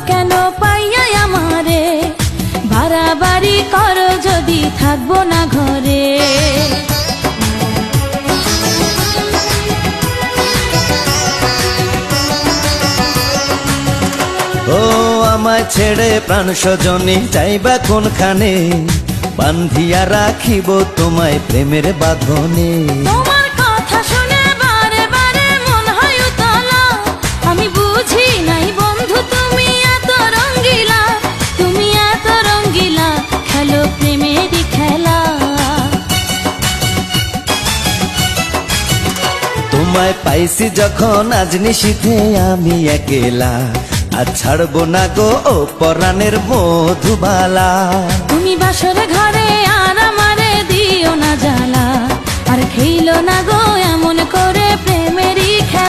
কেন পাইয়া আমারে, বাড়াবাড়ি করো যদি থাকবো না ঘরে। ও আমায় ছেড়ে প্রাণ স্বজনী যাইবা কোনখানে, বান্ধিয়া রাখিব তোমায় প্রেমের বাঁধনে। তোমার কথা শুনে বারে বারে মন হয় উতলা, আমি বুঝি নাই বন্ধু তুমি এত রঙ্গিলা, তুমি এত রঙ্গিলা, খেলো প্রেমেরই খেলা। তোমায় পাইছি যখন আজ নিশীথে আমি একেলা, আর ছাড়বো না গো ও পরাণের মধুবালা। তুমি বাসরে ঘরে আর আমারে দিও না জ্বালা, আর খেইলো না গো এমন